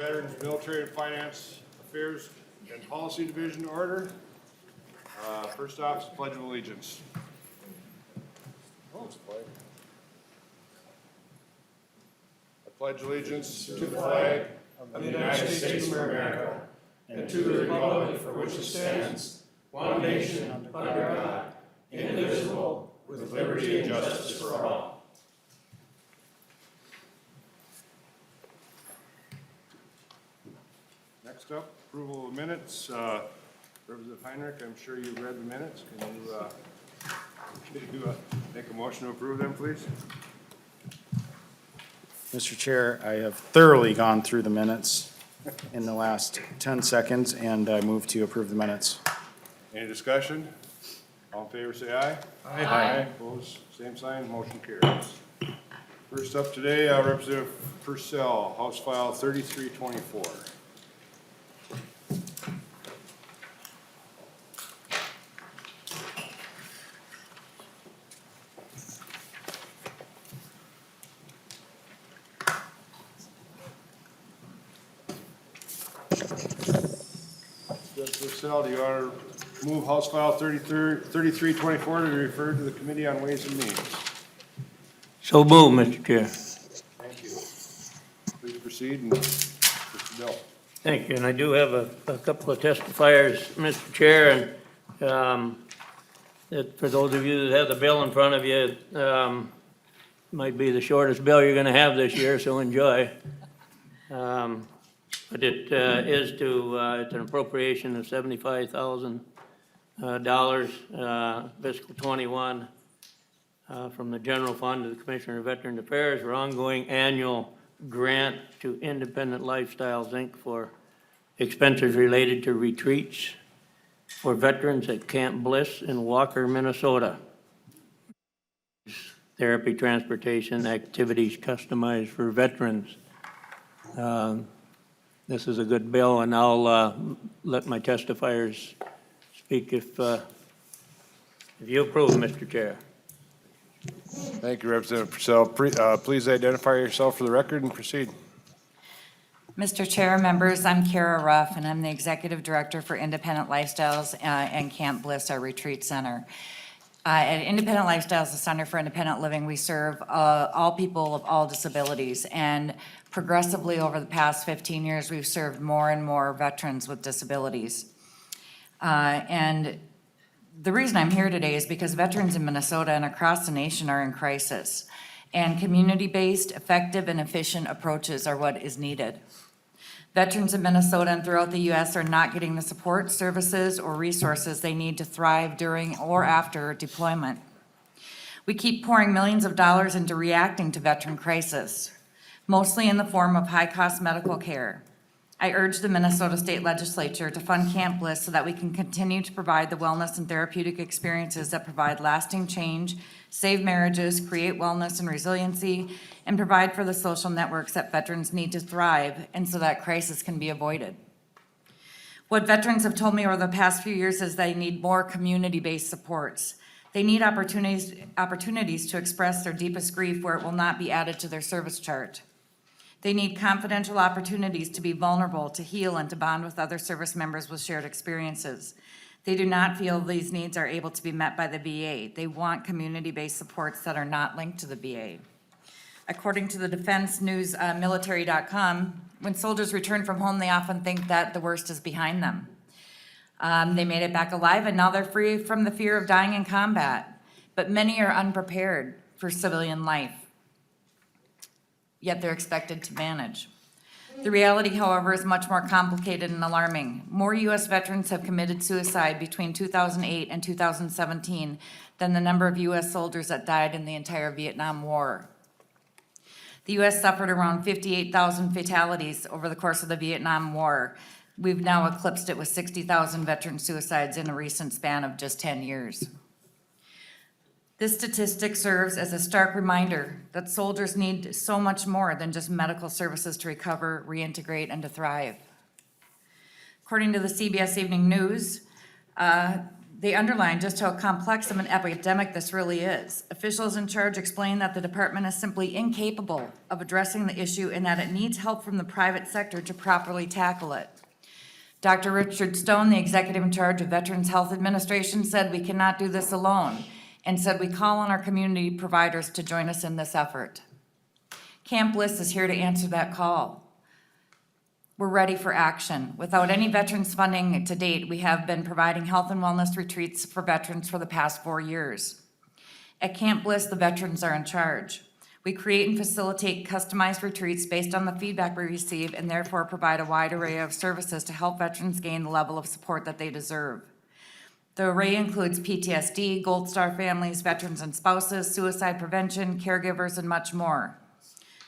Veterans Military and Finance Affairs and Policy Division order. First off is Pledge of Allegiance. I pledge allegiance to the flag of the United States of America and to the republic for which it stands, one nation, under God, indivisible, with liberty and justice for all. Next up, approval of minutes. Representative Heinrich, I'm sure you've read the minutes. Can you make a motion to approve them, please? Mr. Chair, I have thoroughly gone through the minutes in the last 10 seconds, and I move to approve the minutes. Any discussion? All in favor, say aye. Aye. Opposed, same sign, motion carries. First up today, Representative Persell, House File 3324. Persell, do you want to move House File 3324 to be referred to the Committee on Ways and Means? So moved, Mr. Chair. Thank you. Please proceed, and Mr. Bill. Thank you, and I do have a couple of testifiers, Mr. Chair, and for those of you that have the bill in front of you, might be the shortest bill you're going to have this year, so enjoy. But it is it's an appropriation of $75,000, fiscal 21, from the general fund to the Commissioner of Veteran Affairs for ongoing annual grant to Independent Lifestyles, Inc. for expenses related to retreats for veterans at Camp Bliss in Walker, Minnesota. Therapy, transportation, activities customized for veterans. This is a good bill, and I'll let my testifiers speak if you approve, Mr. Chair. Thank you, Representative Persell. Please identify yourself for the record and proceed. Mr. Chair, members, I'm Kara Ruff, and I'm the Executive Director for Independent Lifestyles and Camp Bliss, our retreat center. At Independent Lifestyles, the Center for Independent Living, we serve all people of all disabilities, and progressively over the past 15 years, we've served more and more veterans with disabilities. And the reason I'm here today is because veterans in Minnesota and across the nation are in crisis, and community-based, effective, and efficient approaches are what is needed. Veterans in Minnesota and throughout the U.S. are not getting the support, services, or resources they need to thrive during or after deployment. We keep pouring millions of dollars into reacting to veteran crisis, mostly in the form of high-cost medical care. I urge the Minnesota State Legislature to fund Camp Bliss so that we can continue to provide the wellness and therapeutic experiences that provide lasting change, save marriages, create wellness and resiliency, and provide for the social networks that veterans need to thrive and so that crisis can be avoided. What veterans have told me over the past few years is they need more community-based supports. They need opportunities to express their deepest grief where it will not be added to their service chart. They need confidential opportunities to be vulnerable, to heal, and to bond with other service members with shared experiences. They do not feel these needs are able to be met by the VA. They want community-based supports that are not linked to the VA. According to the Defense News Military.com, when soldiers return from home, they often think that the worst is behind them. They made it back alive, and now they're free from the fear of dying in combat. But many are unprepared for civilian life, yet they're expected to manage. The reality, however, is much more complicated and alarming. More U.S. veterans have committed suicide between 2008 and 2017 than the number of U.S. soldiers that died in the entire Vietnam War. The U.S. suffered around 58,000 fatalities over the course of the Vietnam War. We've now eclipsed it with 60,000 veteran suicides in a recent span of just 10 years. This statistic serves as a stark reminder that soldiers need so much more than just medical services to recover, reintegrate, and to thrive. According to the CBS Evening News, They underline just how complex of an epidemic this really is. Officials in charge explain that the department is simply incapable of addressing the issue and that it needs help from the private sector to properly tackle it. Dr. Richard Stone, the executive in charge of Veterans Health Administration, said we cannot do this alone and said we call on our community providers to join us in this effort. Camp Bliss is here to answer that call. We're ready for action. Without any veterans funding to date, we have been providing health and wellness retreats for veterans for the past 4 years. At Camp Bliss, the veterans are in charge. We create and facilitate customized retreats based on the feedback we receive and therefore provide a wide array of services to help veterans gain the level of support that they deserve. The array includes PTSD, Gold Star families, veterans and spouses, suicide prevention, caregivers, and much more.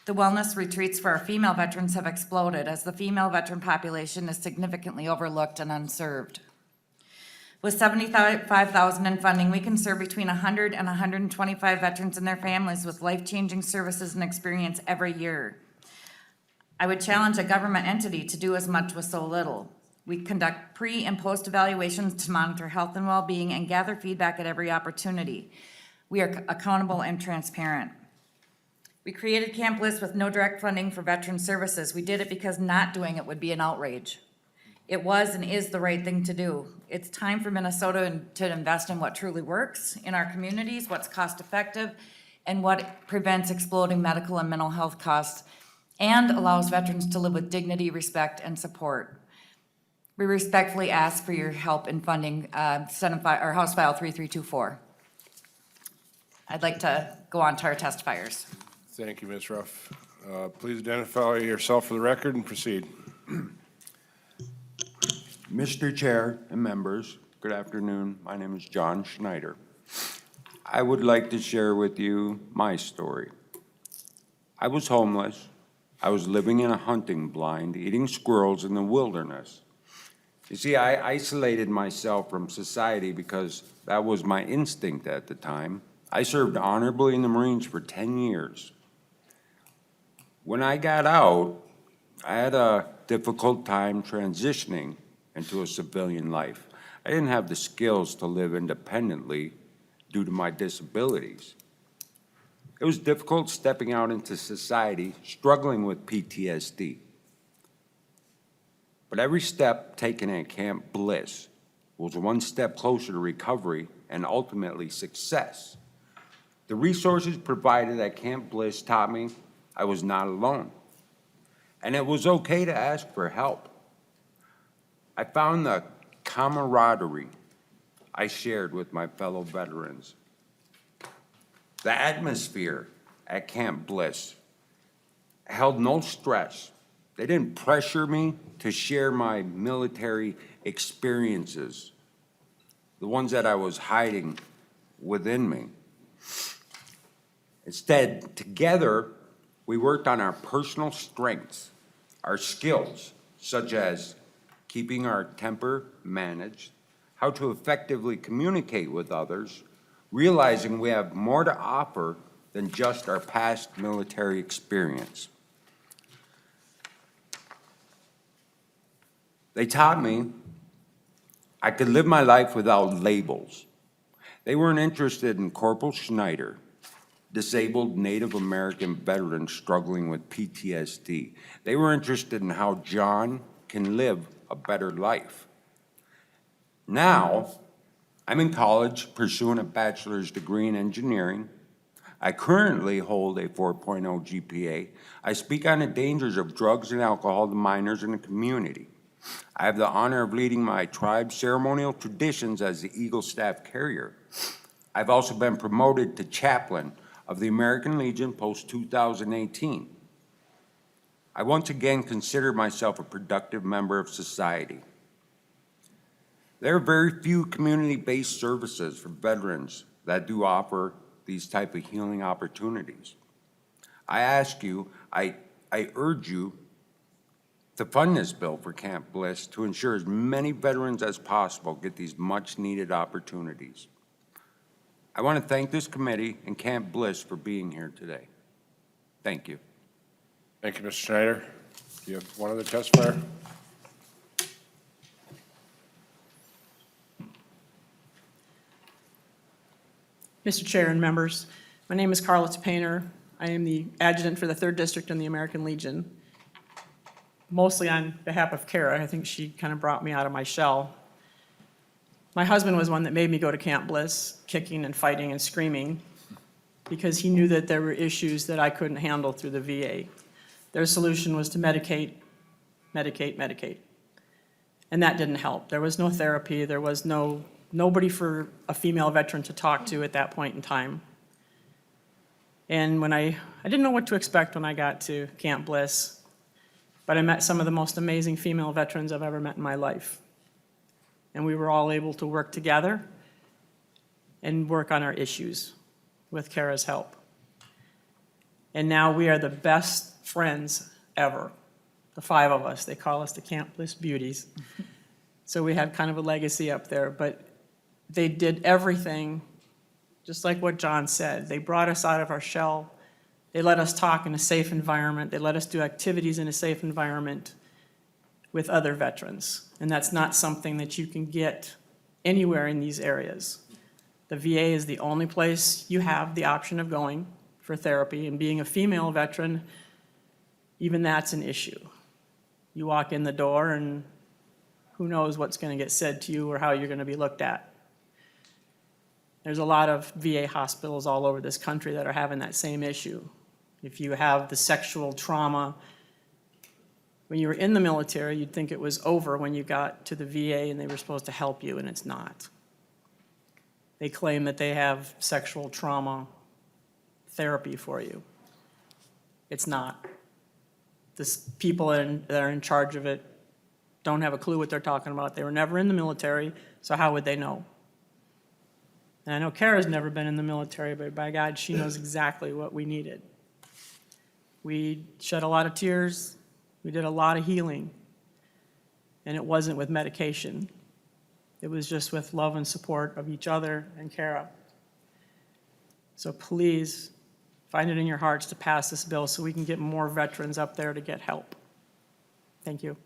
The wellness retreats for our female veterans have exploded as the female veteran population is significantly overlooked and unserved. With $75,000 in funding, we can serve between 100 and 125 veterans and their families with life-changing services and experience every year. I would challenge a government entity to do as much with so little. We conduct pre- and post-evaluations to monitor health and well-being and gather feedback at every opportunity. We are accountable and transparent. We created Camp Bliss with no direct funding for veteran services. We did it because not doing it would be an outrage. It was and is the right thing to do. It's time for Minnesota to invest in what truly works in our communities, what's cost effective, and what prevents exploding medical and mental health costs and allows veterans to live with dignity, respect, and support. We respectfully ask for your help in funding Senate or House File 3324. I'd like to go on to our testifiers. Thank you, Ms. Ruff. Please identify yourself for the record and proceed. Mr. Chair and members, good afternoon. My name is John Schneider. I would like to share with you my story. I was homeless. I was living in a hunting blind, eating squirrels in the wilderness. You see, I isolated myself from society because that was my instinct at the time. I served honorably in the Marines for 10 years. When I got out, I had a difficult time transitioning into a civilian life. I didn't have the skills to live independently due to my disabilities. It was difficult stepping out into society, struggling with PTSD. But every step taken at Camp Bliss was one step closer to recovery and ultimately success. The resources provided at Camp Bliss taught me I was not alone, and it was okay to ask for help. I found the camaraderie I shared with my fellow veterans. The atmosphere at Camp Bliss held no stress. They didn't pressure me to share my military experiences, the ones that I was hiding within me. Instead, together, we worked on our personal strengths, our skills, such as keeping our temper managed, how to effectively communicate with others, realizing we have more to offer than just our past military experience. They taught me I could live my life without labels. They weren't interested in Corporal Schneider, disabled Native American veteran struggling with PTSD. They were interested in how John can live a better life. Now, I'm in college pursuing a bachelor's degree in engineering. I currently hold a 4.0 GPA. I speak on the dangers of drugs and alcohol to minors in the community. I have the honor of leading my tribe's ceremonial traditions as the Eagle Staff Carrier. I've also been promoted to chaplain of the American Legion post-2018. I once again consider myself a productive member of society. There are very few community-based services for veterans that do offer these type of healing opportunities. I ask you, I urge you to fund this bill for Camp Bliss to ensure as many veterans as possible get these much-needed opportunities. I want to thank this committee and Camp Bliss for being here today. Thank you. Thank you, Mr. Schneider. Do you have one other testifier? Mr. Chair and members, my name is Carla Painter. I am the adjutant for the 3rd District in the American Legion. Mostly on behalf of Kara, I think she kind of brought me out of my shell. My husband was one that made me go to Camp Bliss, kicking and fighting and screaming, because he knew that there were issues that I couldn't handle through the VA. Their solution was to medicate, medicate, medicate. And that didn't help. There was no therapy, there was nobody for a female veteran to talk to at that point in time. And when I didn't know what to expect when I got to Camp Bliss, but I met some of the most amazing female veterans I've ever met in my life. And we were all able to work together and work on our issues with Kara's help. And now we are the best friends ever, the 5 of us. They call us the Camp Bliss Beauties. So we have kind of a legacy up there, but they did everything, just like what John said. They brought us out of our shell. They let us talk in a safe environment. They let us do activities in a safe environment with other veterans. And that's not something that you can get anywhere in these areas. The VA is the only place you have the option of going for therapy, and being a female veteran, even that's an issue. You walk in the door and who knows what's going to get said to you or how you're going to be looked at. There's a lot of VA hospitals all over this country that are having that same issue. If you have the sexual trauma, when you were in the military, you'd think it was over when you got to the VA and they were supposed to help you, and it's not. They claim that they have sexual trauma therapy for you. It's not. The people that are in charge of it don't have a clue what they're talking about. They were never in the military, so how would they know? And I know Kara's never been in the military, but by God, she knows exactly what we needed. We shed a lot of tears. We did a lot of healing. And it wasn't with medication. It was just with love and support of each other and Kara. So please, find it in your hearts to pass this bill so we can get more veterans up there to get help. Thank you.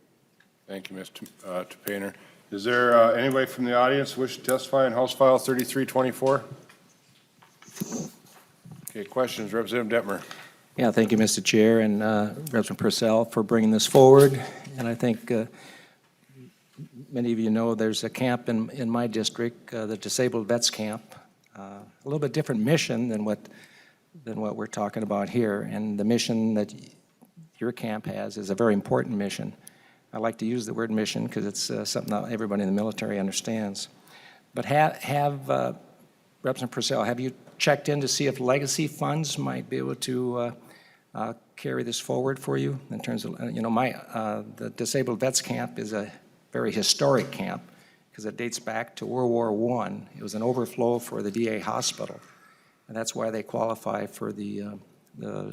Thank you, Ms. Painter. Is there anybody from the audience wish to testify on House File 3324? Okay, questions, Representative Detmer. Yeah, thank you, Mr. Chair, and Representative Persell for bringing this forward. And I think many of you know there's a camp in my district, the Disabled Vets Camp, a little bit different mission than what we're talking about here. And the mission that your camp has is a very important mission. I like to use the word mission because it's something that everybody in the military understands. But Representative Persell, have you checked in to see if legacy funds might be able to carry this forward for you in terms of, the Disabled Vets Camp is a very historic camp because it dates back to World War I. It was an overflow for the VA hospital, and that's why they qualify for the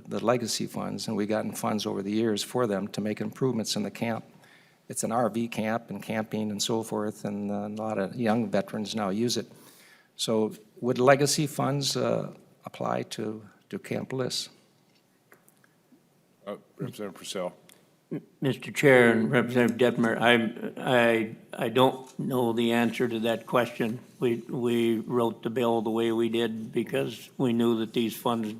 legacy funds, and we've gotten funds over the years for them to make improvements in the camp. It's an RV camp and camping and so forth, and a lot of young veterans now use it. So would legacy funds apply to Camp Bliss? Representative Purcell. Mr. Chair and Representative Detmer, I don't know the answer to that question. We wrote the bill the way we did because we knew that these funds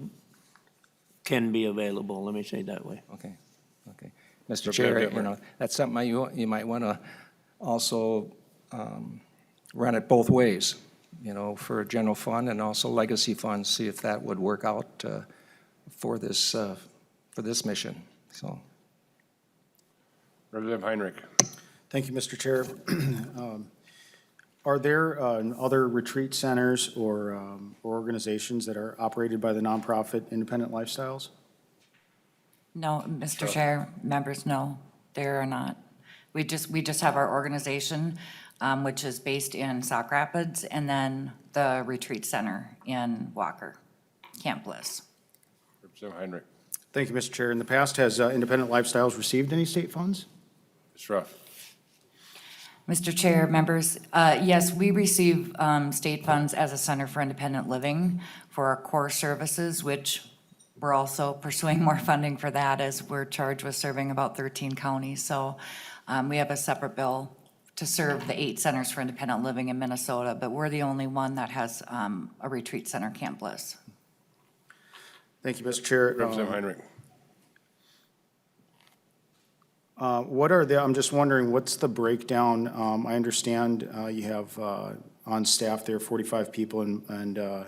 can be available, let me say it that way. Okay. Mr. Chair, Representative that's something you might want to also run it both ways, for a general fund and also legacy funds, see if that would work out for this mission, so. Representative Heinrich. Thank you, Mr. Chair. Are there other retreat centers or organizations that are operated by the nonprofit Independent Lifestyles? No, Mr. Chair, members, no, there are not. We just have our organization, which is based in Sauk Rapids, and then the retreat center in Walker, Camp Bliss. Representative Heinrich. Thank you, Mr. Chair. In the past, has Independent Lifestyles received any state funds? Ms. Ruff. Mr. Chair, members, yes, we receive state funds as a Center for Independent Living for our core services, which we're also pursuing more funding for that as we're charged with serving about 13 counties. So we have a separate bill to serve the 8 centers for independent living in Minnesota, but we're the only one that has a retreat center, Camp Bliss. Thank you, Mr. Chair. Representative Heinrich. What are the, I'm just wondering, what's the breakdown? I understand you have on staff there 45 people and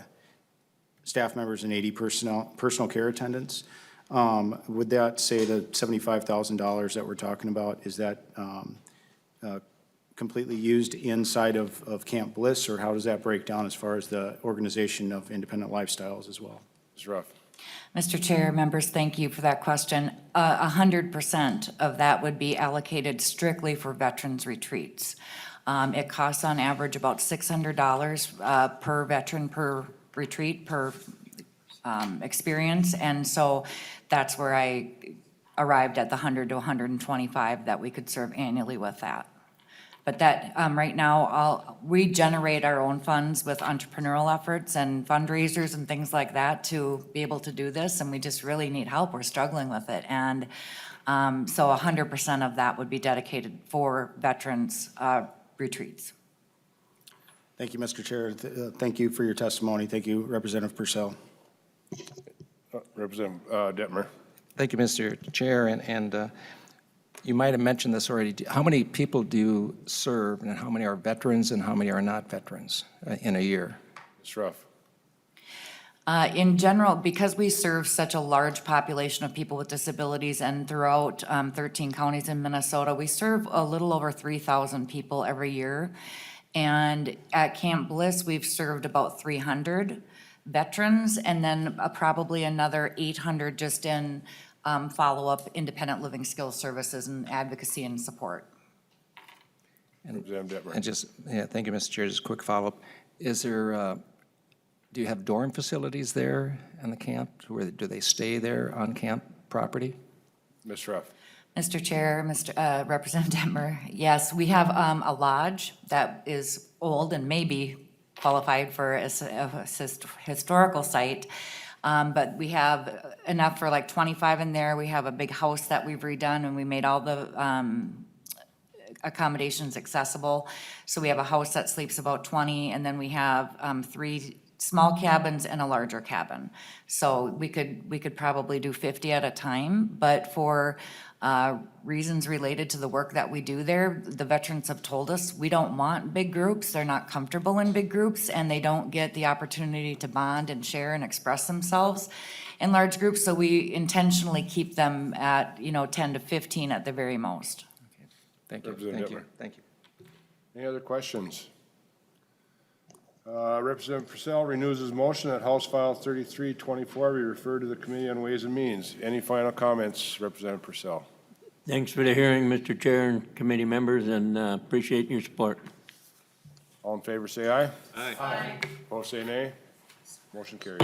staff members and 80 personal care attendants. Would that say the $75,000 that we're talking about, is that completely used inside of Camp Bliss, or how does that break down as far as the organization of independent lifestyles as well? Ms. Ruff. Mr. Chair, members, thank you for that question. 100% of that would be allocated strictly for veterans retreats. It costs on average about $600 per veteran per retreat, per experience, and so that's where I arrived at the 100 to 125 that we could serve annually with that. But that, right now, we generate our own funds with entrepreneurial efforts and fundraisers and things like that to be able to do this, and we just really need help. We're struggling with it, and so 100% of that would be dedicated for veterans retreats. Thank you, Mr. Chair. Thank you for your testimony. Thank you, Representative Persell. Representative Detmer. Thank you, Mr. Chair, and you might have mentioned this already. How many people do you serve, and how many are veterans, and how many are not veterans in a year? Ms. Ruff. In general, because we serve such a large population of people with disabilities and throughout 13 counties in Minnesota, we serve a little over 3,000 people every year. And at Camp Bliss, we've served about 300 veterans, and then probably another 800 just in follow-up independent living skills services and advocacy and support. Representative Detmer. And just, yeah, thank you, Mr. Chair. Just a quick follow-up. Is there, do you have dorm facilities there in the camp? Do they stay there on camp property? Ms. Ruff. Mr. Chair, Representative Detmer, yes, we have a lodge that is old and maybe qualified for a historical site. But we have enough for like 25 in there. We have a big house that we've redone, and we made all the accommodations accessible. So we have a house that sleeps about 20, and then we have 3 small cabins and a larger cabin. So we could probably do 50 at a time, but for reasons related to the work that we do there, the veterans have told us we don't want big groups. They're not comfortable in big groups, and they don't get the opportunity to bond and share and express themselves in large groups. So we intentionally keep them at 10 to 15 at the very most. Thank you. Representative Thank you. Detmer. Thank you. Any other questions? Representative Persell renews his motion that House File 3324 be referred to the Committee on Ways and Means. Any final comments, Representative Persell? Thanks for the hearing, Mr. Chair and committee members, and appreciate your support. All in favor, say aye. Aye. Opposed, say nay. Motion carries.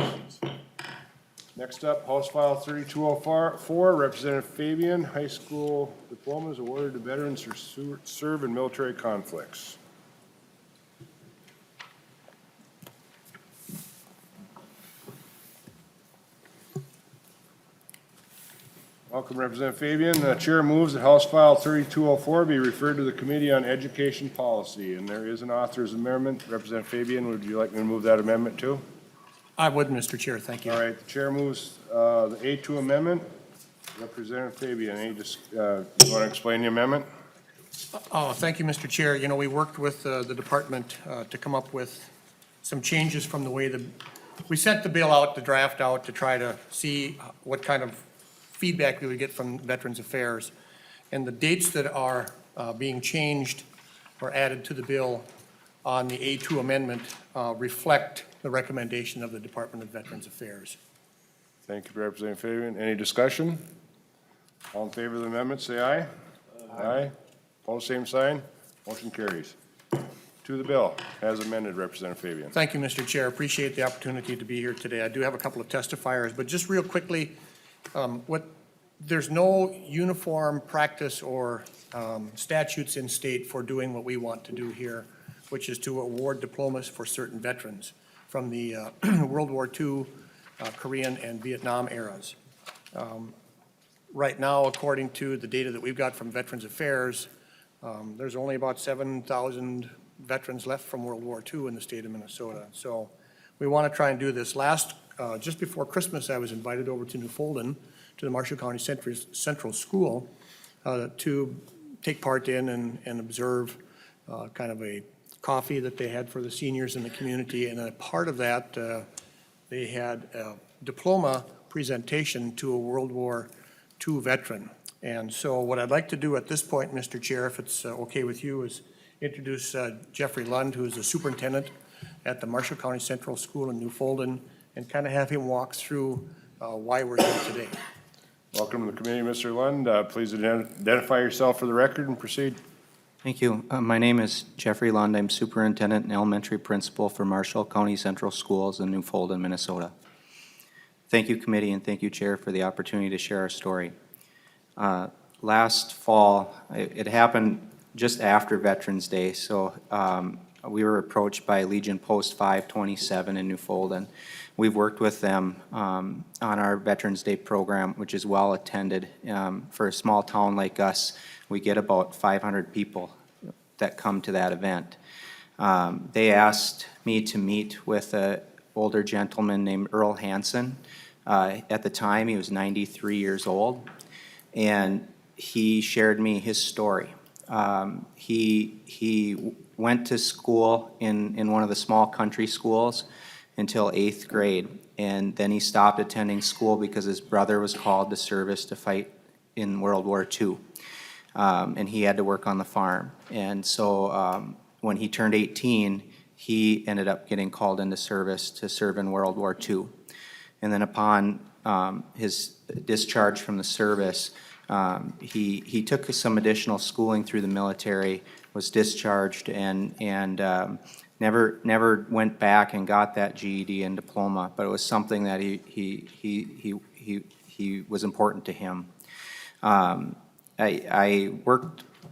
Next up, House File 3204, Representative Fabian, high school diplomas awarded to veterans who serve in military conflicts. Welcome, Representative Fabian. The chair moves that House File 3204 be referred to the Committee on Education Policy, and there is an author's amendment. Representative Fabian, would you like me to move that amendment too? I would, Mr. Chair, thank you. All right, the chair moves the A2 amendment. Representative Fabian, you want to explain the amendment? Oh, thank you, Mr. Chair. You know, we worked with the department to come up with some changes from the way we sent the bill out, the draft out, to try to see what kind of feedback we would get from Veterans Affairs. And the dates that are being changed or added to the bill on the A2 amendment reflect the recommendation of the Department of Veterans Affairs. Thank you, Representative Fabian. Any discussion? All in favor of the amendment, say aye. Aye. Opposed, same sign. Motion carries. To the bill, as amended, Representative Fabian. Thank you, Mr. Chair. Appreciate the opportunity to be here today. I do have a couple of testifiers, but just real quickly, there's no uniform practice or statutes in state for doing what we want to do here, which is to award diplomas for certain veterans from the World War II, Korean, and Vietnam eras. Right now, according to the data that we've got from Veterans Affairs, There's only about 7,000 veterans left from World War II in the state of Minnesota. So we want to try and do this. Just before Christmas, I was invited over to Newfoundland, to the Marshall County Central School, to take part in and observe kind of a coffee that they had for the seniors in the community. And a part of that, they had a diploma presentation to a World War II veteran. And so what I'd like to do at this point, Mr. Chair, if it's okay with you, is introduce Jeffrey Lund, who is the superintendent at the Marshall County Central School in Newfoundland, and kind of have him walk through why we're here today. Welcome to the committee, Mr. Lund. Please identify yourself for the record and proceed. Thank you. My name is Jeffrey Lund. I'm superintendent and elementary principal for Marshall County Central Schools in Newfoundland, Minnesota. Thank you, committee, and thank you, Chair, for the opportunity to share our story. Last fall, it happened just after Veterans Day, so we were approached by Legion Post 527 in Newfoundland. We've worked with them on our Veterans Day program, which is well attended. For a small town like us, we get about 500 people that come to that event. They asked me to meet with an older gentleman named Earl Hansen. At the time, he was 93 years old, and he shared me his story. He went to school in one of the small country schools until 8th grade, and then he stopped attending school because his brother was called to service to fight in World War II, and he had to work on the farm. And so when he turned 18, he ended up getting called into service to serve in World War II. And then upon his discharge from the service, he took some additional schooling through the military, was discharged, and never went back and got that GED and diploma. But it was something that he was important to him. I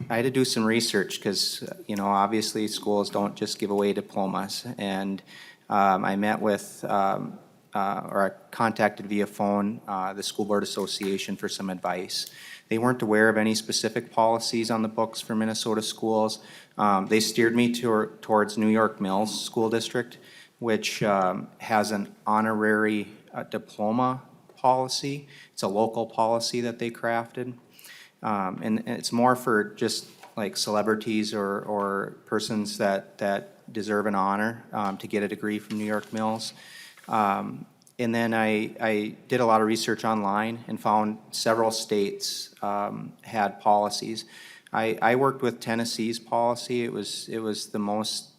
had to do some research because, obviously schools don't just give away diplomas. And I met with, or I contacted via phone, the School Board Association for some advice. They weren't aware of any specific policies on the books for Minnesota schools. They steered me towards New York Mills School District, which has an honorary diploma policy. It's a local policy that they crafted. And it's more for just like celebrities or persons that deserve an honor to get a degree from New York Mills. And then I did a lot of research online and found several states had policies. I worked with Tennessee's policy. It was the most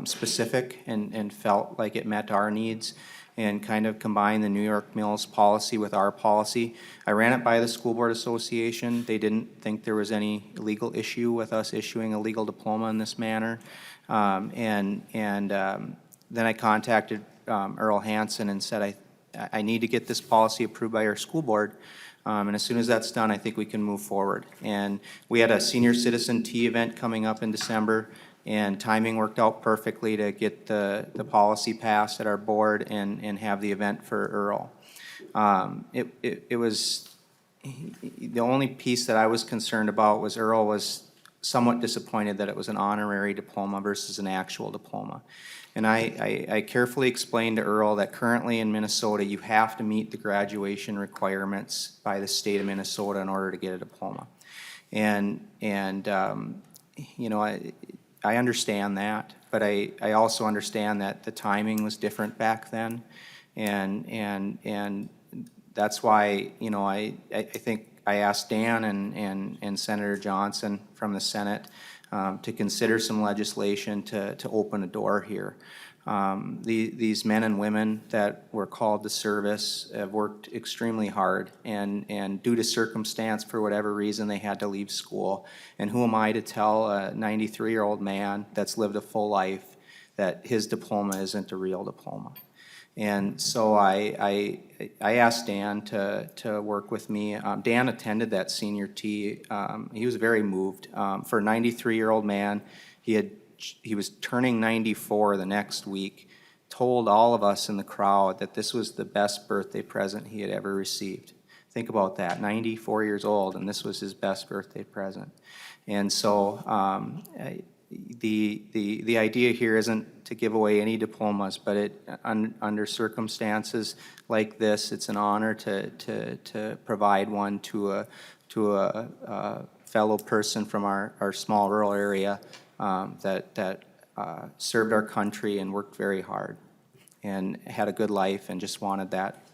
specific and felt like it met our needs, and kind of combined the New York Mills policy with our policy. I ran it by the School Board Association. They didn't think there was any legal issue with us issuing a legal diploma in this manner. Then I contacted Earl Hansen and said, I need to get this policy approved by our school board. And as soon as that's done, I think we can move forward. And we had a senior citizen tea event coming up in December, and timing worked out perfectly to get the policy passed at our board and have the event for Earl. It was, the only piece that I was concerned about was Earl was somewhat disappointed that it was an honorary diploma versus an actual diploma. And I carefully explained to Earl that currently in Minnesota, you have to meet the graduation requirements by the state of Minnesota in order to get a diploma. I understand that, but I also understand that the timing was different back then. And that's why, I think I asked Dan and Senator Johnson from the Senate to consider some legislation to open a door here. These men and women that were called to service have worked extremely hard, and due to circumstance, for whatever reason, they had to leave school. And who am I to tell a 93-year-old man that's lived a full life that his diploma isn't a real diploma? And so I asked Dan to work with me. Dan attended that senior tea. He was very moved. For a 93-year-old man, he was turning 94 the next week, told all of us in the crowd that this was the best birthday present he had ever received. Think about that, 94 years old, and this was his best birthday present. And so the idea here isn't to give away any diplomas, but under circumstances like this, it's an honor to provide one to a fellow person from our small rural area that served our country and worked very hard and had a good life and just wanted that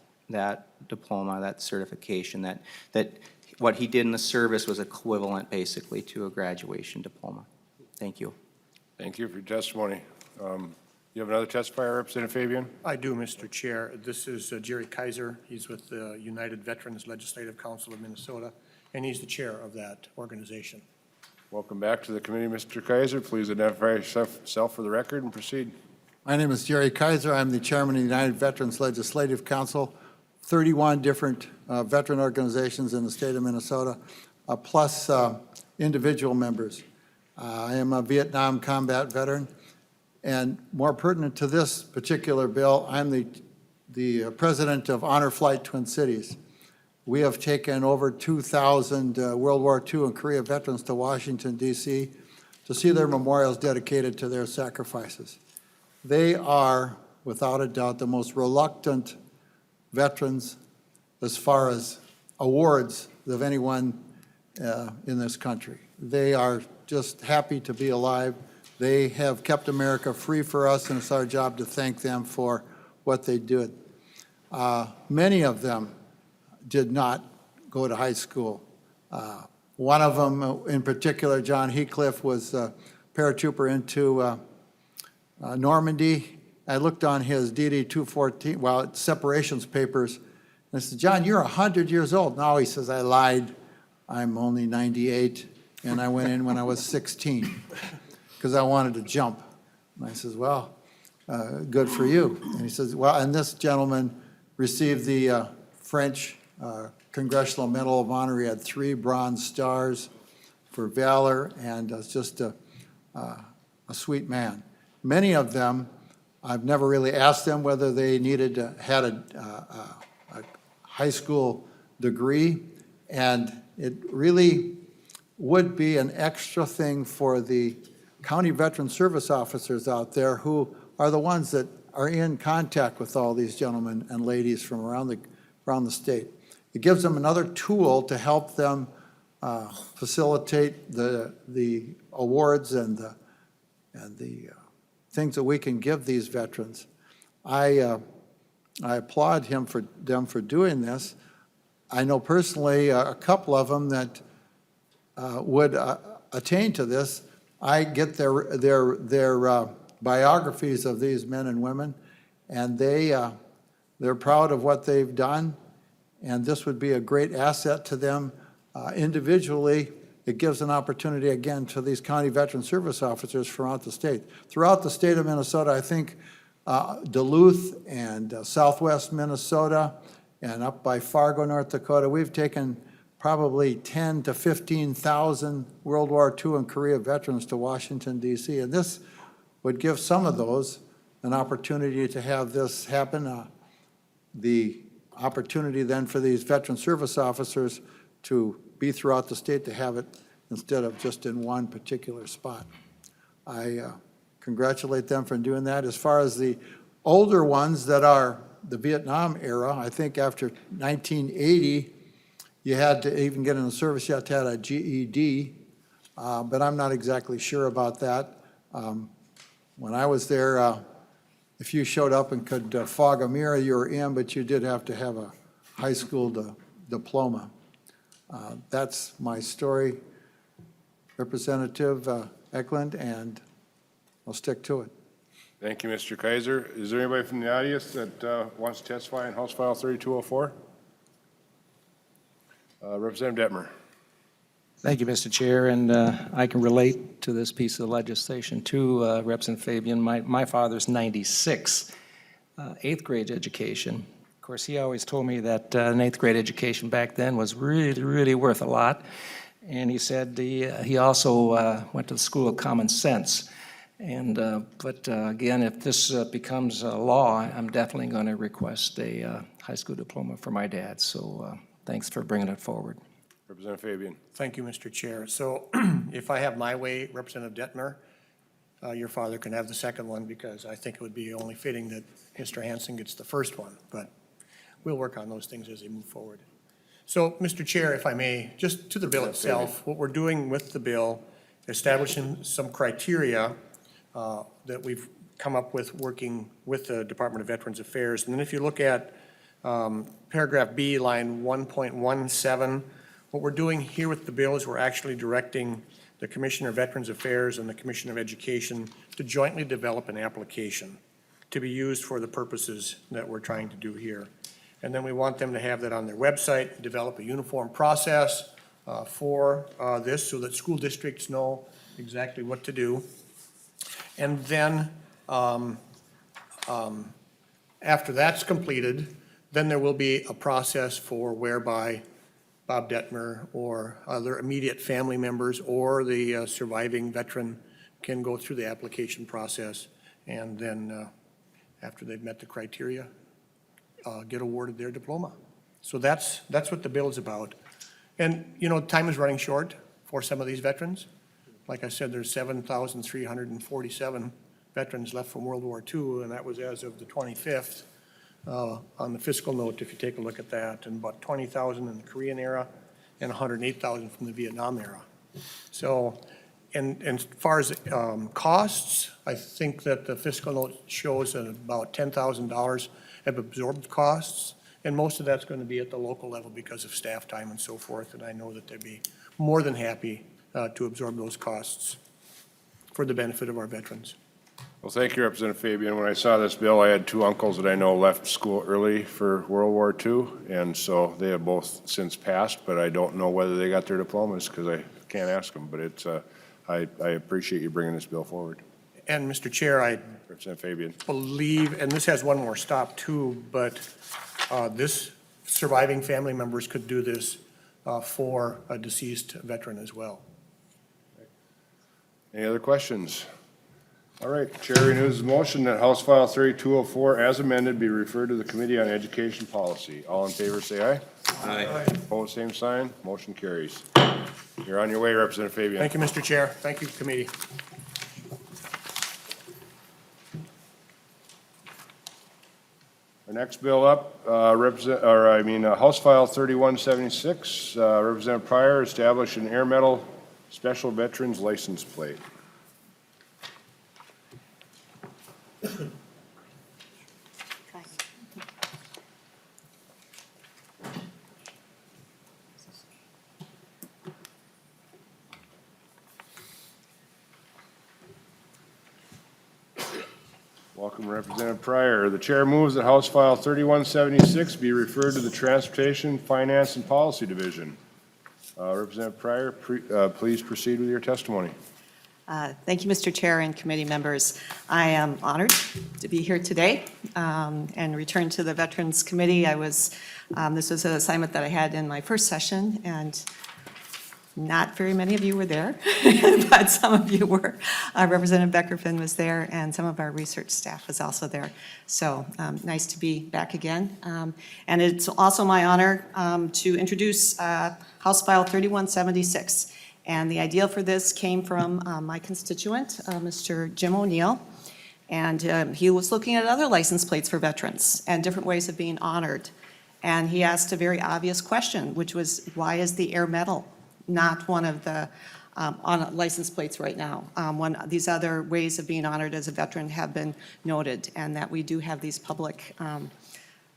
diploma, that certification, that what he did in the service was equivalent basically to a graduation diploma. Thank you. Thank you for your testimony. You have another testifier, Representative Fabian? I do, Mr. Chair. This is Jerry Kaiser. He's with the United Veterans Legislative Council of Minnesota, and he's the chair of that organization. Welcome back to the committee, Mr. Kaiser. Please identify yourself for the record and proceed. My name is Jerry Kaiser. I'm the chairman of the United Veterans Legislative Council, 31 different veteran organizations in the state of Minnesota, plus individual members. I am a Vietnam combat veteran, and more pertinent to this particular bill, I'm the president of Honor Flight Twin Cities. We have taken over 2,000 World War II and Korea veterans to Washington, D.C. to see their memorials dedicated to their sacrifices. They are, without a doubt, the most reluctant veterans as far as awards of anyone in this country. They are just happy to be alive. They have kept America free for us, and it's our job to thank them for what they did. Many of them did not go to high school. One of them in particular, John Heathcliff, was a paratrooper into Normandy. I looked on his DD 214, well, separations papers, and I said, John, you're 100 years old. No, he says, I lied. I'm only 98, and I went in when I was 16 because I wanted to jump. And I says, well, good for you. And he says, well, and this gentleman received the French Congressional Medal of Honor. He had 3 Bronze Stars for valor, and just a sweet man. Many of them, I've never really asked them whether they had a high school degree, and it really would be an extra thing for the county veteran service officers out there who are the ones that are in contact with all these gentlemen and ladies from around the state. It gives them another tool to help them facilitate the awards and the things that we can give these veterans. I applaud them for doing this. I know personally a couple of them that would attain to this. I get their biographies of these men and women, and they're proud of what they've done, and this would be a great asset to them individually. It gives an opportunity, again, to these county veteran service officers throughout the state. Throughout the state of Minnesota, I think Duluth and southwest Minnesota and up by Fargo, North Dakota, we've taken probably 10 to 15,000 World War II and Korea veterans to Washington, D.C., and this would give some of those an opportunity to have this happen. The opportunity then for these veteran service officers to be throughout the state, to have it instead of just in one particular spot. I congratulate them for doing that. As far as the older ones that are the Vietnam era, I think after 1980, you had to even get in the service, you had to have a GED, but I'm not exactly sure about that. When I was there, if you showed up and could fog a mirror, you were in, but you did have to have a high school diploma. That's my story, Representative Ecklund, and I'll stick to it. Thank you, Mr. Kaiser. Is there anybody from the audience that wants to testify on House File 3204? Representative Detmer. Thank you, Mr. Chair, and I can relate to this piece of legislation too, Representative Fabian. My father's 96, 8th grade education. Of course, he always told me that an 8th grade education back then was really, really worth a lot. And he said he also went to the School of Common Sense. And but again, if this becomes a law, I'm definitely going to request a high school diploma for my dad. So thanks for bringing it forward. Representative Fabian. Thank you, Mr. Chair. So if I have my way, Representative Detmer, your father can have the second one because I think it would be only fitting that Mr. Hanson gets the first one, but we'll work on those things as they move forward. So, Mr. Chair, if I may, just to the bill itself, what we're doing with the bill, establishing some criteria that we've come up with working with the Department of Veterans Affairs. And then if you look at paragraph B, line 1.17, what we're doing here with the bill is we're actually directing the Commissioner of Veterans Affairs and the Commissioner of Education to jointly develop an application to be used for the purposes that we're trying to do here. And then we want them to have that on their website, develop a uniform process for this so that school districts know exactly what to do. And then after that's completed, then there will be a process for whereby Bob Detmer or other immediate family members or the surviving veteran can go through the application process and then after they've met the criteria, get awarded their diploma. So that's what the bill is about. And, you know, time is running short for some of these veterans. Like I said, there's 7,347 veterans left from World War II, and that was as of the 25th on the fiscal note, if you take a look at that, and about 20,000 in the Korean era and 108,000 from the Vietnam era. So, and as far as costs, I think that the fiscal note shows that about $10,000 have absorbed costs, and most of that's going to be at the local level because of staff time and so forth, and I know that they'd be more than happy to absorb those costs for the benefit of our veterans. Well, thank you, Representative Fabian. When I saw this bill, I had two uncles that I know left school early for World War II, and so they have both since passed, but I don't know whether they got their diplomas because I can't ask them, but it's, I appreciate you bringing this bill forward. And Mr. Chair, I Representative Fabian. believe, and this has one more stop too, but this surviving family members could do this for a deceased veteran as well. Any other questions? All right, Chair renews the motion that House File 3204 as amended be referred to the Committee on Education Policy. All in favor, say aye. Aye. Opposed, same sign. Motion carries. You're on your way, Representative Fabian. Thank you, Mr. Chair. Thank you, committee. Our next bill up, House File 3176, Representative Pryor, establish an air medal special veterans license plate. Welcome, Representative Pryor. The chair moves that House File 3176 be referred to the Transportation, Finance, and Policy Division. Representative Pryor, please proceed with your testimony. Thank you, Mr. Chair and committee members. I am honored to be here today and return to the Veterans Committee. This was an assignment that I had in my first session, and not very many of you were there, but some of you were. Representative Beckerfin was there, and some of our research staff was also there. So nice to be back again. And it's also my honor to introduce House File 3176. And the idea for this came from my constituent, Mr. Jim O'Neill. And he was looking at other license plates for veterans and different ways of being honored. And he asked a very obvious question, which was, why is the air medal not one of the on license plates right now? These other ways of being honored as a veteran have been noted, and that we do have these public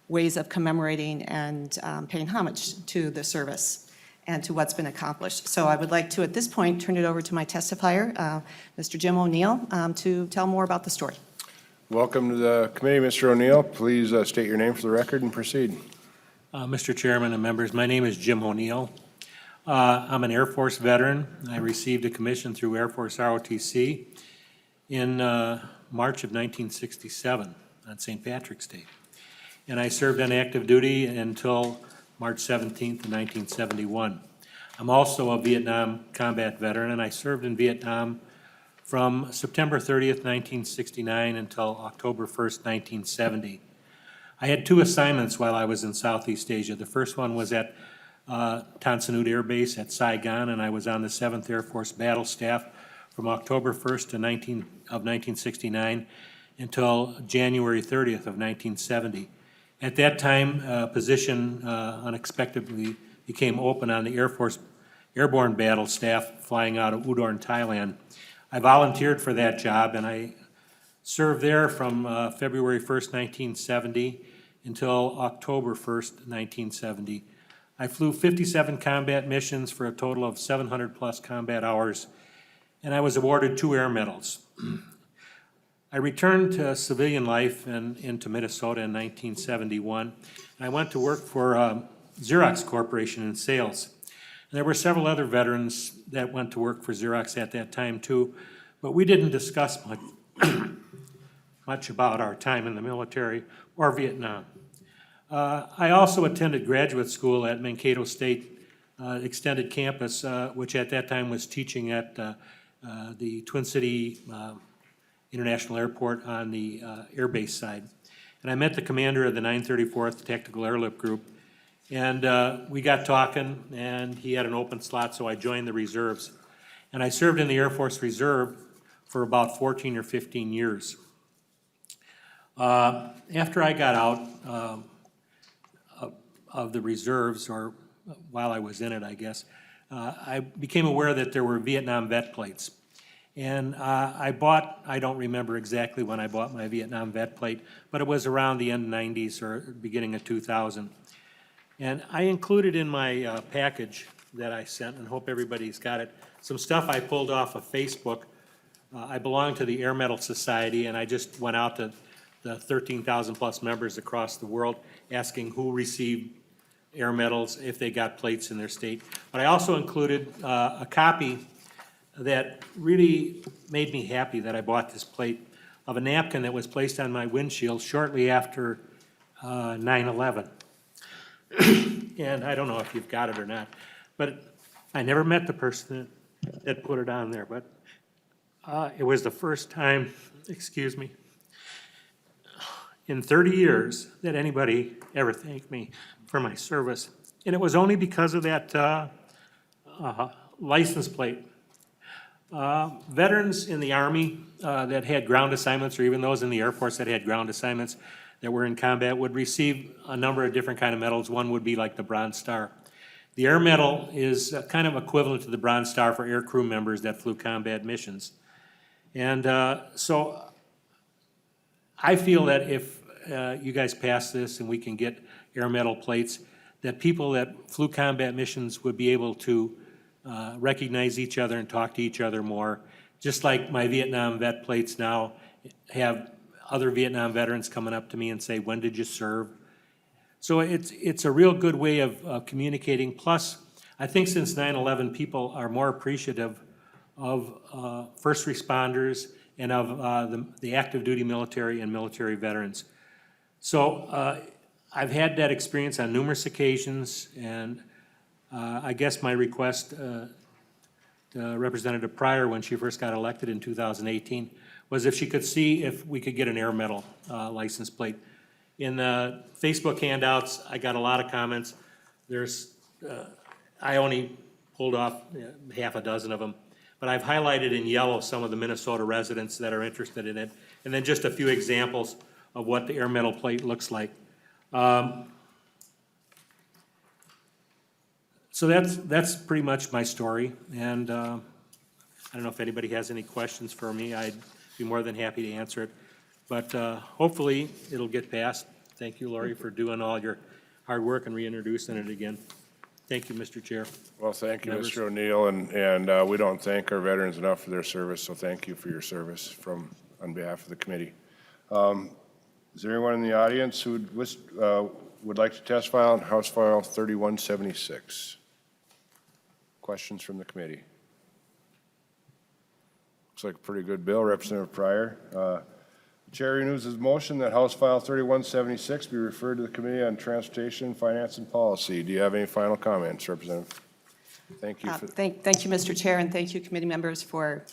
ways of commemorating and paying homage to the service and to what's been accomplished. So I would like to, at this point, turn it over to my testifier, Mr. Jim O'Neill, to tell more about the story. Welcome to the committee, Mr. O'Neill. Please state your name for the record and proceed. Mr. Chairman and members, my name is Jim O'Neill. I'm an Air Force veteran. I received a commission through Air Force ROTC in March of 1967 on St. Patrick's Day. And I served on active duty until March 17th, 1971. I'm also a Vietnam combat veteran, and I served in Vietnam from September 30th, 1969 until October 1st, 1970. I had two assignments while I was in Southeast Asia. The first one was at Tonsanute Air Base at Saigon, and I was on the 7th Air Force Battle Staff from October 1st of 1969 until January 30th of 1970. At that time, a position unexpectedly became open on the Air Force Airborne Battle Staff flying out of Udon, Thailand. I volunteered for that job, and I served there from February 1st, 1970 until October 1st, 1970. I flew 57 combat missions for a total of 700-plus combat hours, and I was awarded 2 Air Medals. I returned to civilian life and into Minnesota in 1971. I went to work for Xerox Corporation in sales. And there were several other veterans that went to work for Xerox at that time too, but we didn't discuss much about our time in the military or Vietnam. I also attended graduate school at Mankato State Extended Campus, which at that time was teaching at the Twin City International Airport on the air base side. And I met the commander of the 934th Tactical Airlift Group, and we got talking, and he had an open slot, so I joined the reserves. And I served in the Air Force Reserve for about 14 or 15 years. After I got out of the reserves, or while I was in it, I guess, I became aware that there were Vietnam vet plates. And I don't remember exactly when I bought my Vietnam vet plate, but it was around the end 90s or beginning of 2000. And I included in my package that I sent, and hope everybody's got it, some stuff I pulled off of Facebook. I belong to the Air Medal Society, and I just went out to the 13,000 plus members across the world asking who received air medals, if they got plates in their state. But I also included a copy that really made me happy that I bought this plate, of a napkin that was placed on my windshield shortly after 9/11. And I don't know if you've got it or not, but I never met the person that put it on there, but it was the first time, excuse me, in 30 years that anybody ever thanked me for my service. And it was only because of that license plate. Veterans in the Army that had ground assignments, or even those in the Air Force that had ground assignments that were in combat, would receive a number of different kind of medals. One would be like the Bronze Star. The Air Medal is kind of equivalent to the Bronze Star for air crew members that flew combat missions. And so I feel that if you guys pass this and we can get Air Medal plates, that people that flew combat missions would be able to recognize each other and talk to each other more. Just like my Vietnam vet plates now have other Vietnam veterans coming up to me and say, when did you serve? So it's a real good way of communicating. Plus, I think since 9/11, people are more appreciative of first responders and of the active duty military and military veterans. So I've had that experience on numerous occasions, and I guess my request to Representative Pryor when she first got elected in 2018 was if she could see if we could get an Air Medal license plate. In the Facebook handouts, I got a lot of comments. I only pulled off half a dozen of them, but I've highlighted in yellow some of the Minnesota residents that are interested in it, and then just a few examples of what the Air Medal plate looks like. So that's pretty much my story, and I don't know if anybody has any questions for me. I'd be more than happy to answer it, but hopefully it'll get passed. Thank you, Lori, for doing all your hard work and reintroducing it again. Thank you, Mr. Chair. Well, thank you, Members. Mr. O'Neill, and we don't thank our veterans enough for their service, so thank you for your service on behalf of the committee. Is there anyone in the audience who would like to testify on House File 3176? Questions from the committee? Looks like a pretty good bill. Representative Pryor. The chair renews his motion that House File 3176 be referred to the Committee on Transportation, Finance, and Policy. Do you have any final comments, Representative? Thank you. Thank you, Mr. Chair, and thank you, committee members, for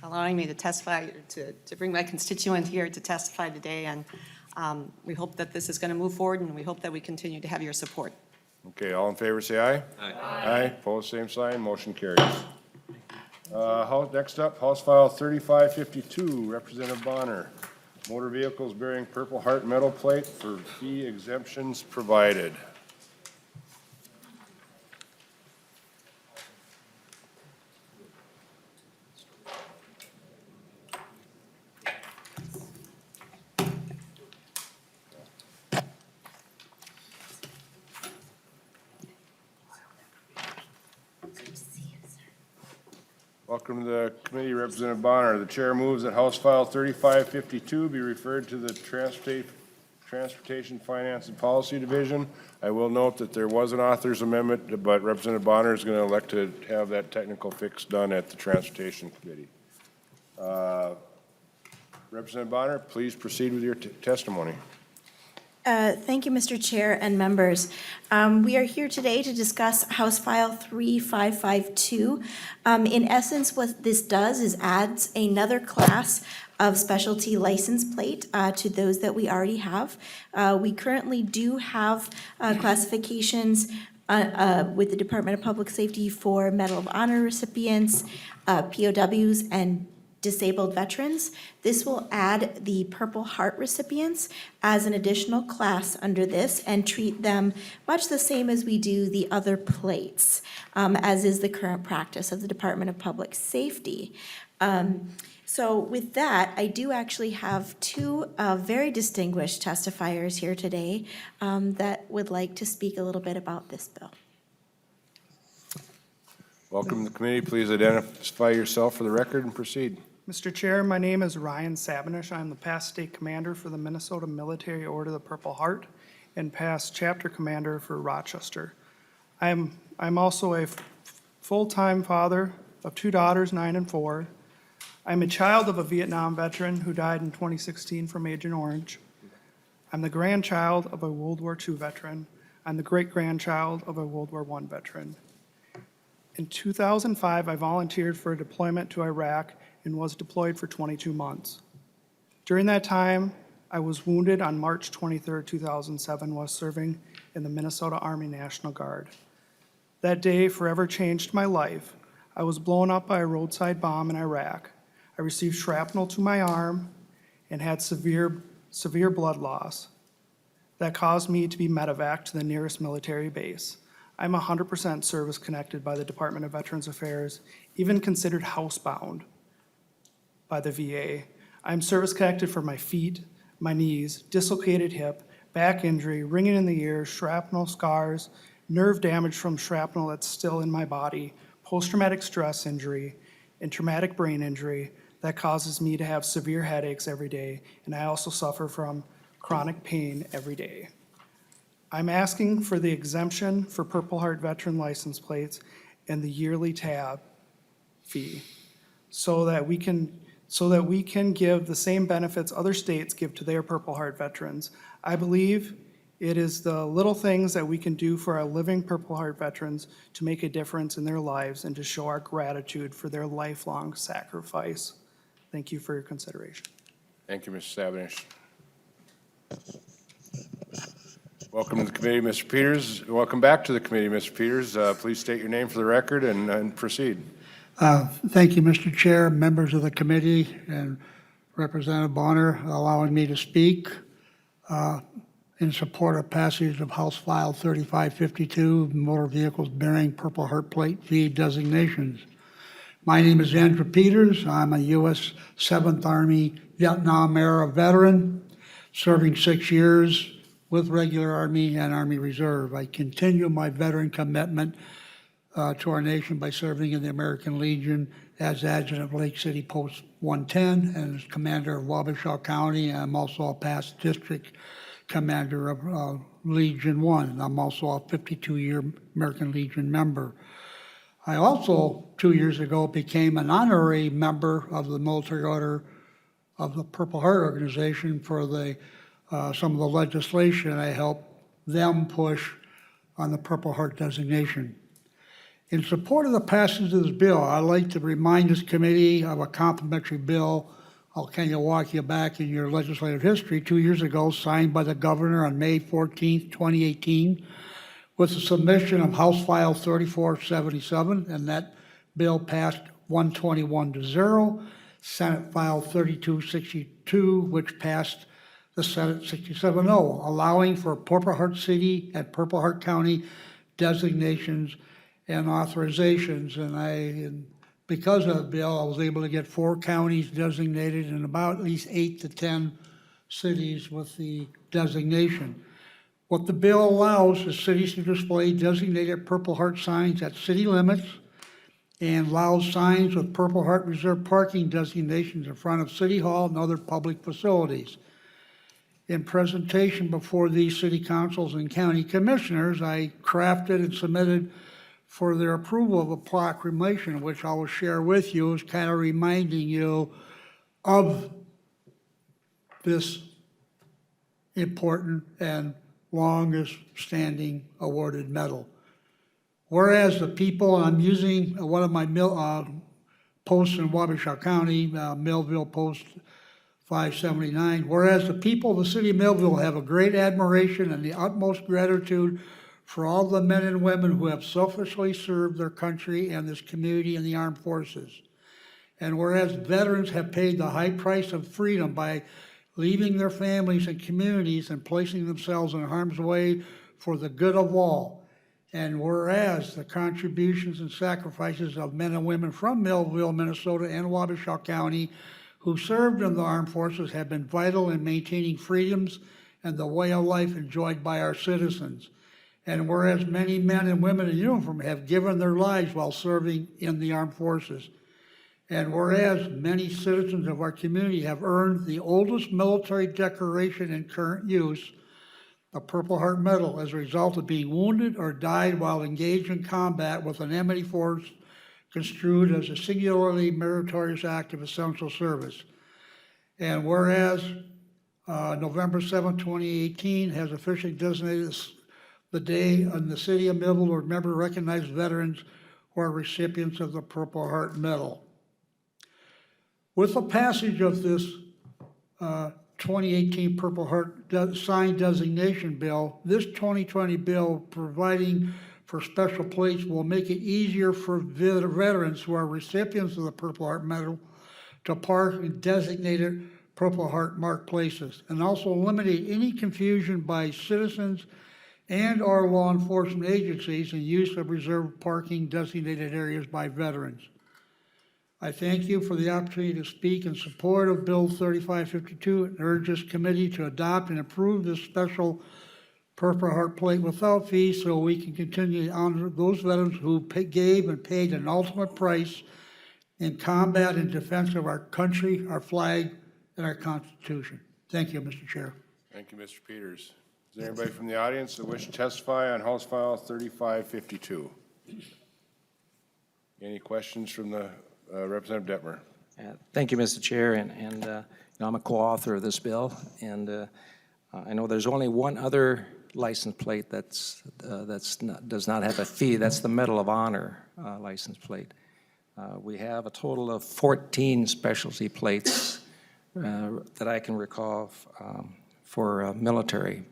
allowing me to testify, to bring my constituent here to testify today. And we hope that this is going to move forward, and we hope that we continue to have your support. Okay, all in favor, say aye. Aye. Aye, opposed, same sign, motion carries. Next up, House File 3552, Representative Bahner. Motor vehicles bearing Purple Heart metal plate for fee exemptions provided. Welcome to the committee, Representative Bahner. The chair moves that House File 3552 be referred to the Transportation Finance and Policy Division. I will note that there was an author's amendment, but Representative Bahner is going to elect to have that technical fix done at the Transportation Committee. Representative Bahner, please proceed with your testimony. Thank you, Mr. Chair and members. We are here today to discuss House File 3552. In essence, what this does is adds another class of specialty license plate to those that we already have. We currently do have classifications with the Department of Public Safety for Medal of Honor recipients, POWs, and disabled veterans. This will add the Purple Heart recipients as an additional class under this and treat them much the same as we do the other plates, as is the current practice of the Department of Public Safety. So with that, I do actually have two very distinguished testifiers here today that would like to speak a little bit about this bill. Welcome to the committee. Please identify yourself for the record and proceed. Mr. Chair, my name is Ryan Sabinish. I'm the past state commander for the Minnesota Military Order of the Purple Heart and past chapter commander for Rochester. I'm also a full-time father of two daughters, 9 and 4. I'm a child of a Vietnam veteran who died in 2016 from Agent Orange. I'm the grandchild of a World War II veteran. I'm the great-grandchild of a World War I veteran. In 2005, I volunteered for a deployment to Iraq and was deployed for 22 months. During that time, I was wounded on March 23, 2007, while serving in the Minnesota Army National Guard. That day forever changed my life. I was blown up by a roadside bomb in Iraq. I received shrapnel to my arm and had severe blood loss. That caused me to be medevaced to the nearest military base. I'm 100% service-connected by the Department of Veterans Affairs, even considered housebound by the VA. I'm service-connected for my feet, my knees, dislocated hip, back injury, ringing in the ear, shrapnel scars, nerve damage from shrapnel that's still in my body, post-traumatic stress injury, and traumatic brain injury that causes me to have severe headaches every day, and I also suffer from chronic pain every day. I'm asking for the exemption for Purple Heart veteran license plates and the yearly tab fee so that we can give the same benefits other states give to their Purple Heart veterans. I believe it is the little things that we can do for our living Purple Heart veterans to make a difference in their lives and to show our gratitude for their lifelong sacrifice. Thank you for your consideration. Thank you, Mr. Sabinish. Welcome to the committee, Mr. Peters. Welcome back to the committee, Mr. Peters. Please state your name for the record and proceed. Thank you, Mr. Chair, members of the committee, and Representative Bahner allowing me to speak in support of passage of House File 3552, motor vehicles bearing Purple Heart Plate V designations. My name is Andrew Peters. I'm a U.S. 7th Army Vietnam-era veteran, serving 6 years with regular Army and Army Reserve. I continue my veteran commitment to our nation by serving in the American Legion as adjutant of Lake City Post 110 and as commander of Wabasha County. I'm also a past district commander of Legion 1. I'm also a 52-year American Legion member. I also, 2 years ago, became an honorary member of the Military Order of the Purple Heart Organization for some of the legislation I helped them push on the Purple Heart designation. In support of the passage of this bill, I'd like to remind this committee of a complimentary bill. I'll kind of walk you back in your legislative history. 2 years ago, signed by the governor on May 14th, 2018, with the submission of House File 3477, and that bill passed 121-0. Senate File 3262, which passed the Senate 67-0, allowing for Purple Heart City and Purple Heart County designations and authorizations. And because of the bill, I was able to get 4 counties designated and about at least 8 to 10 cities with the designation. What the bill allows is cities to display designated Purple Heart signs at city limits and allows signs with Purple Heart Reserve parking designations in front of City Hall and other public facilities. In presentation before these city councils and county commissioners, I crafted and submitted for their approval of a proclamation, which I will share with you, is kind of reminding you of this important and longest-standing awarded medal. Whereas the people, I'm using one of my posts in Wabasha County, Millville Post 579, whereas the people of the city of Millville have a great admiration and the utmost gratitude for all the men and women who have selflessly served their country and this community in the armed forces. And whereas veterans have paid the high price of freedom by leaving their families and communities and placing themselves in harm's way for the good of all. And whereas the contributions and sacrifices of men and women from Millville, Minnesota and Wabasha County who served in the armed forces have been vital in maintaining freedoms and the way of life enjoyed by our citizens. And whereas many men and women in uniform have given their lives while serving in the armed forces. And whereas many citizens of our community have earned the oldest military decoration in current use, the Purple Heart Medal, as a result of being wounded or died while engaged in combat with an enemy force construed as a singularly meritorious act of essential service. And whereas November 7, 2018 has officially designated the day in the city of Millville to remember and recognize veterans who are recipients of the Purple Heart Medal. With the passage of this 2018 Purple Heart sign designation bill, this 2020 bill providing for special plates will make it easier for veterans who are recipients of the Purple Heart Medal to park in designated Purple Heart marked places, and also eliminate any confusion by citizens and/or law enforcement agencies in use of reserved parking designated areas by veterans. I thank you for the opportunity to speak in support of Bill 3552 and urge this committee to adopt and approve this special Purple Heart plate without fee so we can continue to honor those veterans who gave and paid an ultimate price in combat and defense of our country, our flag, and our Constitution. Thank you, Mr. Chair. Thank you, Mr. Peters. Is there anybody from the audience that wish to testify on House File 3552? Any questions from the Representative Detmer? Thank you, Mr. Chair, and you know, I'm a co-author of this bill, and I know there's only one other license plate does not have a fee. That's the Medal of Honor license plate. We have a total of 14 specialty plates that I can recall for military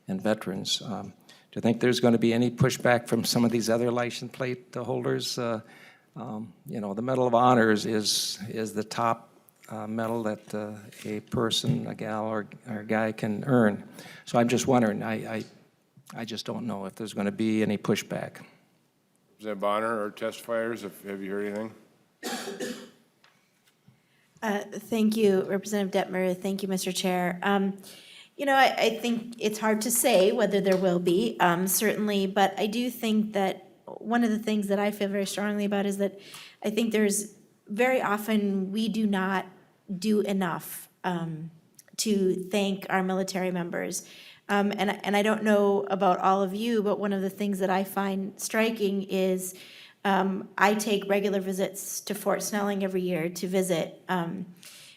and veterans. Do you think there's going to be any pushback from some of these other license plate holders? You know, the Medal of Honor is the top medal that a person, a gal or guy can earn. So I'm just wondering, I just don't know if there's going to be any pushback. Representative Bahner or testifiers, have you heard anything? Thank you, Representative Detmer. Thank you, Mr. Chair. You know, I think it's hard to say whether there will be, certainly, but I do think that one of the things that I feel very strongly about is that I think there's very often we do not do enough to thank our military members. And I don't know about all of you, but one of the things that I find striking is I take regular visits to Fort Snelling every year to visit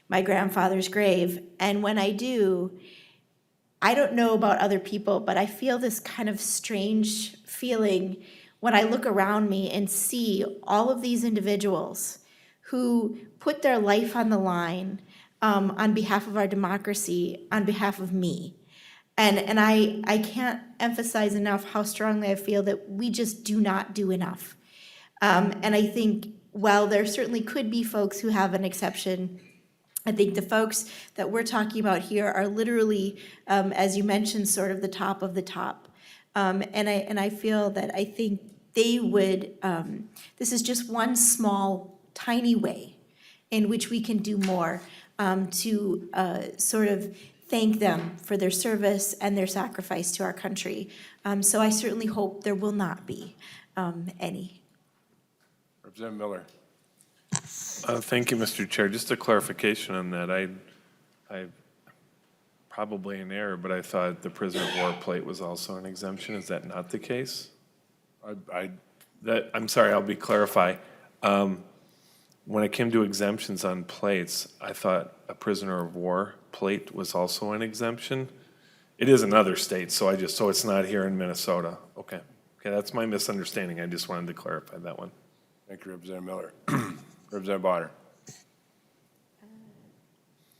my grandfather's grave. And when I do, I don't know about other people, but I feel this kind of strange feeling when I look around me and see all of these individuals who put their life on the line on behalf of our democracy, on behalf of me. And I can't emphasize enough how strongly I feel that we just do not do enough. And I think while there certainly could be folks who have an exception, I think the folks that we're talking about here are literally, as you mentioned, sort of the top of the top. And I feel that I think they would, this is just one small, tiny way in which we can do more to sort of thank them for their service and their sacrifice to our country. So I certainly hope there will not be any. Representative Miller. Thank you, Mr. Chair. Just a clarification on that. I probably in error, but I thought the prisoner of war plate was also an exemption. Is that not the case? I'm sorry, I'll clarify. When it came to exemptions on plates, I thought a prisoner of war plate was also an exemption. It is in other states, so it's not here in Minnesota. Okay, that's my misunderstanding. I just wanted to clarify that one. Thank you, Representative Miller. Representative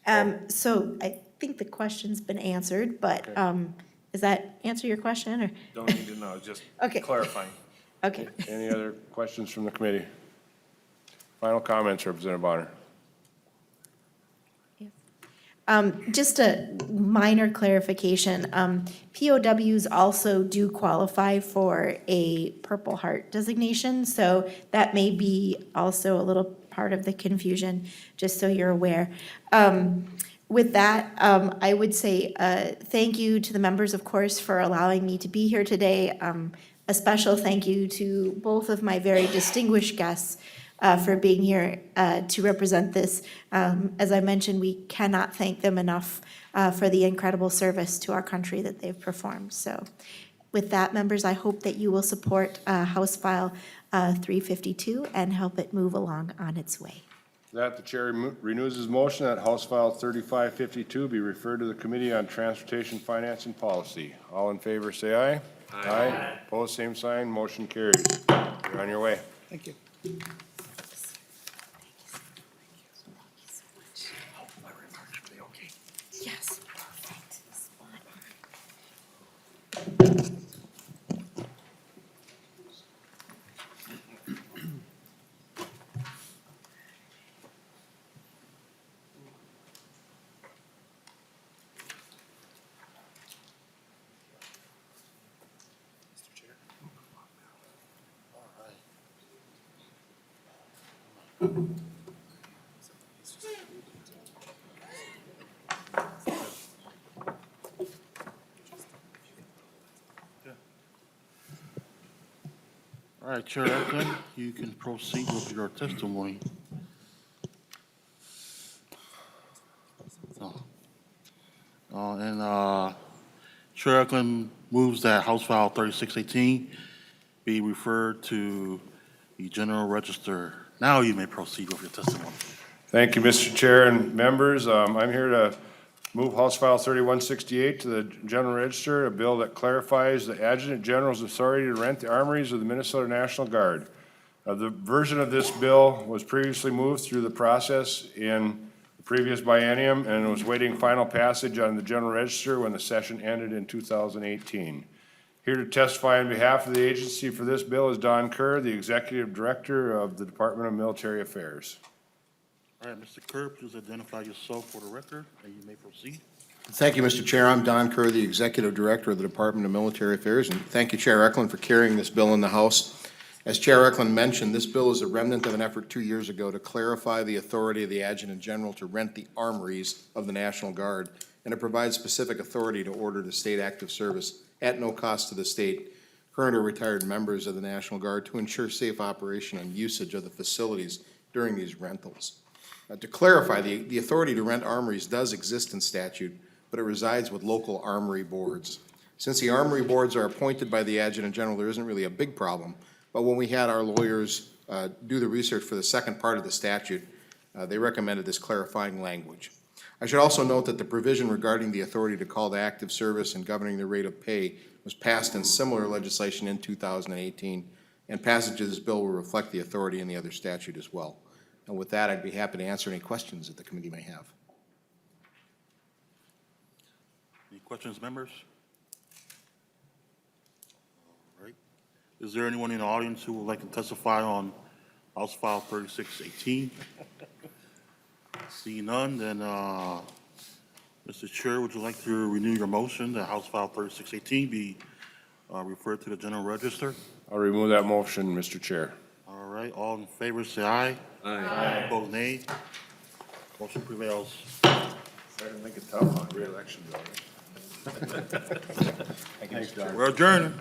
Bahner. So I think the question's been answered, but does that answer your question, or? Don't need to know, just Okay. clarifying. Okay. Any other questions from the committee? Final comments, Representative Bahner. Just a minor clarification. POWs also do qualify for a Purple Heart designation, so that may be also a little part of the confusion, just so you're aware. With that, I would say thank you to the members, of course, for allowing me to be here today. A special thank you to both of my very distinguished guests for being here to represent this. As I mentioned, we cannot thank them enough for the incredible service to our country that they've performed. So with that, members, I hope that you will support House File 352 and help it move along on its way. That the chair renews his motion that House File 3552 be referred to the Committee on Transportation, Finance, and Policy. All in favor, say aye. Aye. Opposed, same sign. Motion carries. You're on your way. Thank you. Yes, perfect. All right, Chair Ecklund, you can proceed with your testimony. Chair Ecklund moves that House File 3618 be referred to the General Register. Now you may proceed with your testimony. Thank you, Mr. Chair and members. I'm here to move House File 3168 to the General Register, a bill that clarifies the Adjutant General's authority to rent the armories of the Minnesota National Guard. The version of this bill was previously moved through the process in the previous biennium and was waiting final passage on the General Register when the session ended in 2018. Here to testify on behalf of the agency for this bill is Don Kerr, the Executive Director of the Department of Military Affairs. All right, Mr. Kerr, please identify yourself for the record, and you may proceed. Thank you, Mr. Chair. I'm Don Kerr, the Executive Director of the Department of Military Affairs, and thank you, Chair Ecklund, for carrying this bill in the House. As Chair Ecklund mentioned, this bill is a remnant of an effort 2 years ago to clarify the authority of the Adjutant General to rent the armories of the National Guard, and it provides specific authority to order the state active service at no cost to the state, current or retired members of the National Guard to ensure safe operation and usage of the facilities during these rentals. To clarify, the authority to rent armories does exist in statute, but it resides with local armory boards. Since the armory boards are appointed by the Adjutant General, there isn't really a big problem. But when we had our lawyers do the research for the second part of the statute, they recommended this clarifying language. I should also note that the provision regarding the authority to call to active service and governing the rate of pay was passed in similar legislation in 2018, and passage of this bill will reflect the authority in the other statute as well. And with that, I'd be happy to answer any questions that the committee may have. Any Questions, members? All right. Is there anyone in the audience who would like to testify on House File 3618? See none, then, Mr. Chair, would you like to renew your motion that House File 3618 be referred to the General Register? I'll remove that motion, Mr. Chair. All right, all in favor, say aye. Aye. Opposed, nay. Motion prevails. Starting to make it tough on re-election, though. We're adjourned.